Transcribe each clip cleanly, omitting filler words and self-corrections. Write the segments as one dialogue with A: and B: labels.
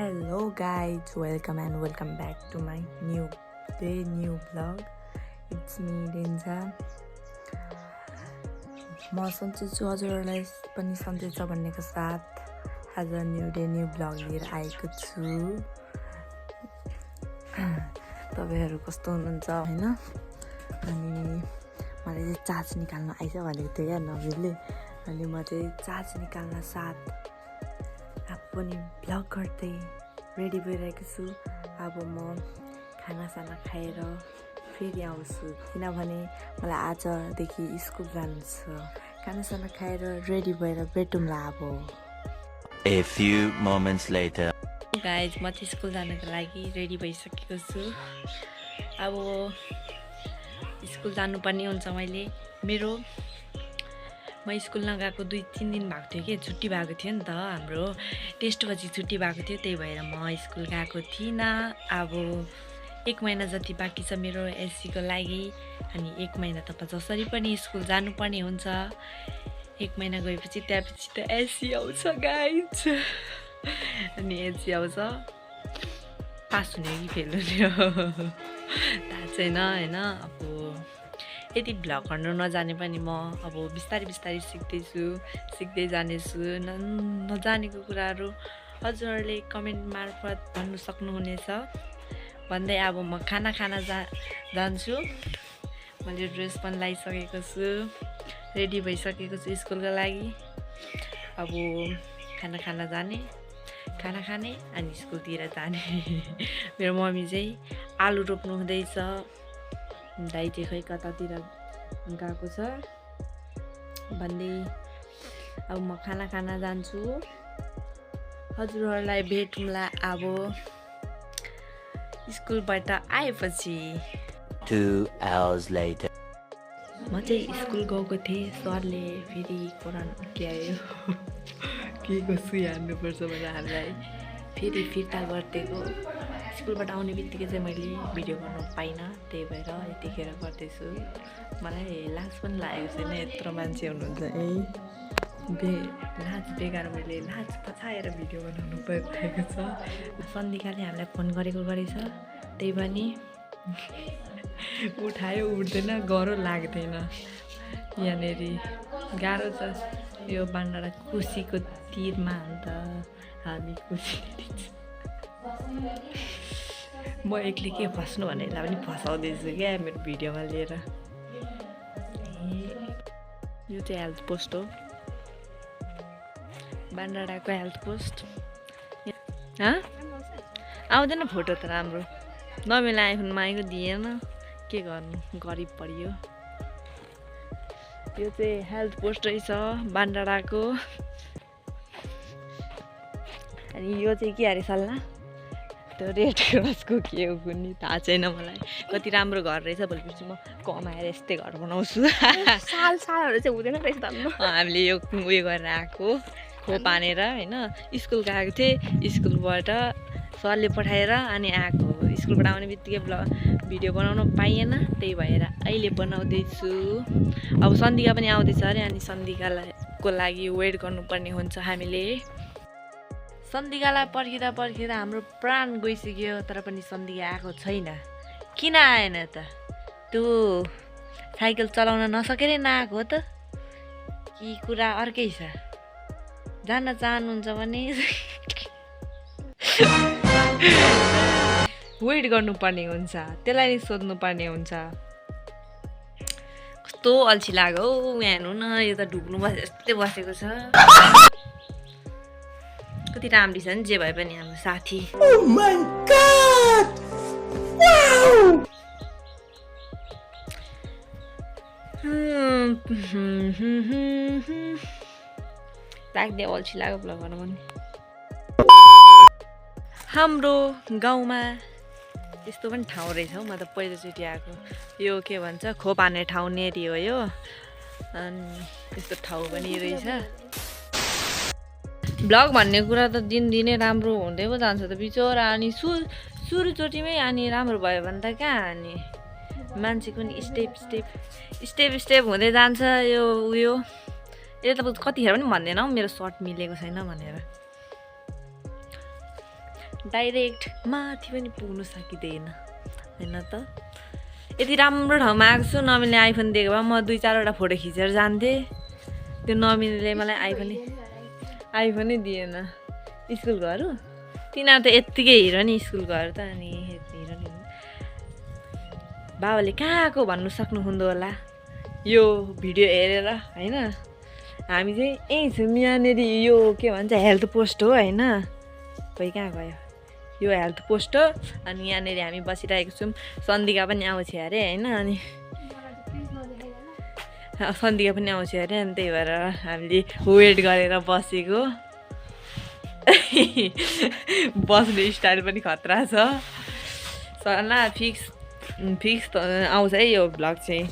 A: Hello guys, welcome back to my new vlog. It's me Denza. म सन्चै छु हजुरहरूलाई पनि सन्चै छ भन्नेको साथ आज न्यू भ्लग लिएर आएको छु। तपाईहरु कस्तो हुनुहुन्छ हैन? अनि मलाई चाहिँ चार्ज निकाल्न आइछ भनेको थियो या नबिलले, अनि म चाहिँ चार्ज निकाल्न साथ पनि भ्लग गर्दै रेडी भइरहेको छु। अब म खानासाना खाएर फेरि आउँछु किनभने मलाई आजदेखि स्कुल जानु छ। खानासाना खाएर रेडी भएर भेटौँला अब।
B: A few moments later.
A: Guys म चाहिँ स्कुल जानको लागि रेडी भइसकेको छु। अब स्कुल जानुपर्ने हुन्छ। म स्कुल नगएको 2-3 दिन भएको थियो कि छुट्टी भएको थियो नि त, हाम्रो टेस्टपछि छुट्टी भएको थियो, त्यही भएर म स्कुल गएको थिइनँ। अब 1 महिना जति बाँकी छ मेरो एससीको लागि, अनि 1 महिना त जसरी पनि स्कुल जानुपर्ने हुन्छ। 1 महिना गएपछि त्यसपछि त एससी आउँछ गाइज। अनि एससी आउँछ, पास हुने कि फेल हुने थाहा छैन हैन। अब यति भ्लग गर्न नजाने पनि म अब बिस्तारै सिक्दै जानेछु। नजानेको कुराहरू हजुरहरूले कमेन्ट मार्फत भन्नु सक्नुहुनेछ। भन्दै अब म खाना खान जान्छु। मैले ड्रेस पनि लगाइसकेको छु, रेडी भइसकेको छु स्कुलको लागि। अब खाना खाने अनि स्कुलतिर जाने। मेरो मम्मी चाहिँ आलु रोप्नु हुँदैछ, दाइ चाहिँ खै कतातिर गएको छ भन्दै अब म खाना खान जान्छु। हजुरहरूलाई भेटौँला अब स्कुलबाट आएपछि।
B: 2 hours later.
A: म चाहिँ स्कुल गएको थिएँ, सरले फेरि कुरान के आयो के सुई हान्नुपर्छ भनेर हामीलाई फेरि फिर्ता गरिदिएको। स्कुलबाट आउने बित्तिकै चाहिँ मैले भिडियो गर्नु पाइनँ, त्यही भएर यतिखेर गर्दैछु। मलाई लाज पनि लागेको छैन, यत्रो मान्छे हुनुहुन्छ लाज बेकार मैले लाज पछाएर भिडियो बनाउनु परिरहेको छ। सन्धिकाले हामीलाई फोन गरेछ, त्यही पनि उठायो उठ्दैन, गह्रो लाग्दैन। यहाँनिर गाह्रो छ यो बान्डारा खुसीको तिरमा, अन्त हामी खुसी म एक्लै के फस्नु भनेर पनि फसाउँदैछु क्या मेरो भिडियोमा लिएर। यो चाहिँ हेल्थ पोस्ट हो, बान्डाडाको हेल्थ पोस्ट। आउँदैन फोटो त राम्रो नमिला, आइफोन मागेको दिएन, के गर्नु गरिब परियो। यो चाहिँ हेल्थ पोस्ट रहेछ बान्डाडाको। अनि यो चाहिँ के अरे सल्लाह, त्यो रेड क्रसको के हो कुनै थाहा छैन मलाई। कति राम्रो घर रहेछ, भोलिपर्सि म कमाएर यस्तै घर बनाउँछु। सालहरू चाहिँ हुँदैन रहेछ त। हामीले यो उयो गरेर आएको खोप हानेर होइन। स्कुल गएको थिएँ, स्कुलबाट सरले पठाएर अनि आएको। स्कुलबाट आउने बित्तिकै भिडियो बनाउन पाइएन, त्यही भएर अहिले बनाउँदैछु। अब सन्धिका पनि आउँदैछ अरे, अनि सन्धिकाको लागि वेट गर्नुपर्ने हुन्छ हामीले। सन्धिकालाई पर्खिँदा हाम्रो प्राण गइसक्यो, तर पनि सन्धिका आएको छैन। किन आएन त? त्यो साइकल चलाउन नसकेर नआएको हो त कि कुरा अर्कै छ? जान चाहनुहुन्छ भने वेट गर्नुपर्ने हुन्छ, त्यसलाई नि सोध्नुपर्ने हुन्छ। कस्तो अल्छी लाग्यो यहाँ हेर्नु न, यो त ढुक्नु जस्तै बसेको छ। कति राम्री छ नि जे भए पनि हाम्रो साथी। Oh my God! Wow! लाग्दै अल्छी लाग्यो भ्लग गर्न पनि। हाम्रो गाउँमा यस्तो पनि ठाउँ रहेछ हौ, म त पहिलोचोटि आएको। यो के भन्छ, खोप हान्ने ठाउँ नेरी हो यो, अनि यस्तो ठाउँ पनि रहेछ। भ्लग भन्ने कुरा त दिनदिनै राम्रो हुँदै पो जान्छ त बिचरा। अनि सुरुचोटिमै अनि राम्रो भयो भने त कहाँ, अनि मान्छेको नि स्टेप हुँदै जान्छ। यो उयो यसले त कतिखेर पनि भन्दैन हौ मेरो सर्ट मिलेको छैन भनेर। डाइरेक्ट माथि पनि पुग्नु सकिँदैन होइन त यति राम्रो ठाउँमा आएको छु नमिल्ने आइफोन दिएको भए म 2-4वटा फोटो खिचेर जान्थेँ त्यो नमिल्नेले मलाई आइफोनै दिएन स्कुल घर तिनीहरू त यत्तिकै हिरो नि स्कुल घर त अनि हिरो नि बाबाले कहाँको भन्नु सक्नुहुँदो होला यो भिडियो हेरेर होइन हामी चाहिँ यहीँ छौँ यहाँनिर यो के भन्छ हेल्थ पोस्ट हो होइन खोइ कहाँ गयो यो हेल्थ पोस्ट हो अनि यहाँनिर हामी बसिरहेको छौँ सन्धिका पनि आउँछ अरे होइन अनि सन्धिका पनि आउँछ अरे अनि त्यही भएर हामीले वेट गरेर बसेको बस्ने स्टाइल पनि खतरा छ सल्लाह फिक्स त आउँछ है यो भ्लग चाहिँ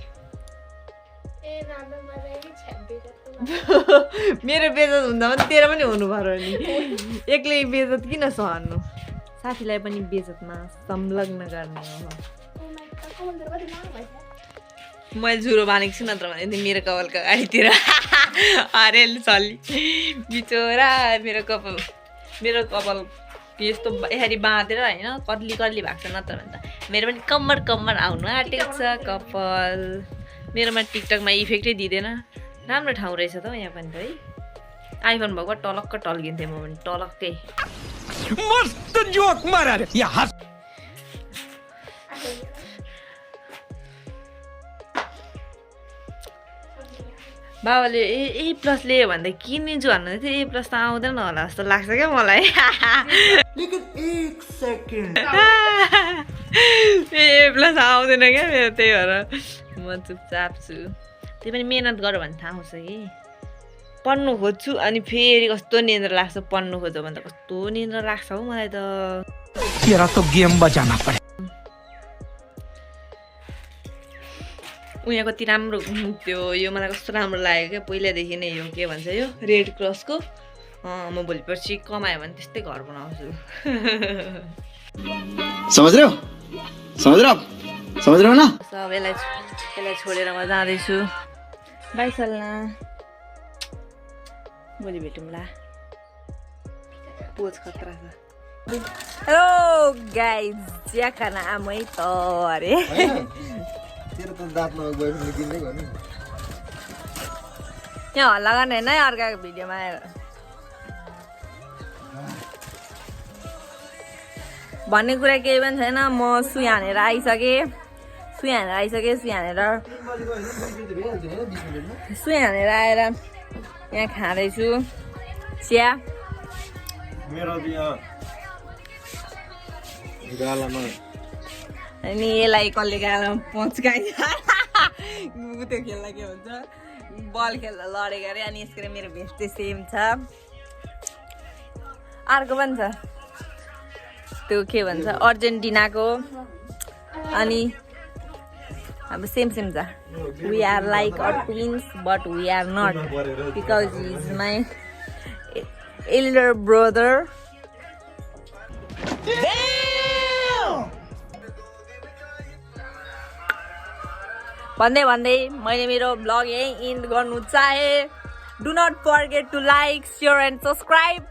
A: मेरो बेजत हुँदा पनि तेरो पनि हुनु पर्यो नि एक्लै बेजत किन सहर्नु साथीलाई पनि बेजतमा संलग्न गर्ने हो मैले जुरो बानेको छु नत्र भने मेरो कपालको अगाडितिर अरे चली बिचोरा मेरो कपाल यस्तो यसरी बाँधेर होइन कत्ली भएको छ नत्र भने त मेरो पनि कम्मर आउनु आँटेको छ कपाल मेरोमा टिकटकमा इफेक्टै दिँदैन राम्रो ठाउँ रहेछ त यहाँ पनि त है आइफोन भएको टलक्क टल्किन्थेँ म पनि टलक्कै
C: मस्त जोक मारा रे यहाँ
A: बाबाले ए प्लस लियो भन्दा किनिदिन्छु भन्नु थियो ए प्लस त आउँदैन होला जस्तो लाग्छ क्या मलाई ए प्लस आउँदैन क्या मेरो त्यही भएर म चुपचाप छु त्यही पनि मेहनत गऱ्यो भने थाहा आउँछ कि पढ्नु खोज्छु अनि फेरि कस्तो निन्द्रा लाग्छ पढ्नु खोज्यो भने त कस्तो निन्द्रा लाग्छ हौ मलाई त
C: तेरा तो गेम बजाना पड़े
A: उहाँ कति राम्रो त्यो यो मलाई कस्तो राम्रो लाग्यो क्या पहिलादेखि नै यो के भन्छ यो रेड क्रसको म भोलि पर्सि कमायो भने त्यस्तै घर बनाउँछु
D: समझ रहे हो ना
A: सबैलाई छोडेर म जाँदैछु बाई सल्ला भोलि भेटौँला पोज खतरा छ हेलो गाइज चिया खाना आमै त अरे
D: तेरो त दाँतमा बोयफ्रेन्ड किन्दै गर्नु
A: यहाँ हल्ला गर्ने होइन है अर्काको भिडियोमा आएर भन्ने कुरा केही पनि छैन म सुई हानेर आइसकेँ सुई हानेर आएर यहाँ खाँदैछु चिया अनि यसलाई कसले गालामा पच्काइन्छ त्यो खेल्दा के हुन्छ बल खेल्दा लडेको अरे अनि यसको मेरो भेस्ट चाहिँ सेम छ अर्को पनि छ त्यो के भन्छ अर्जेन्टिनाको अनि अब सेम छ we are like a twins but we are not because he is my elder brother भन्दै मैले मेरो ब्लग यहीँ इन्ड गर्नु चाहे do not forget to like share and subscribe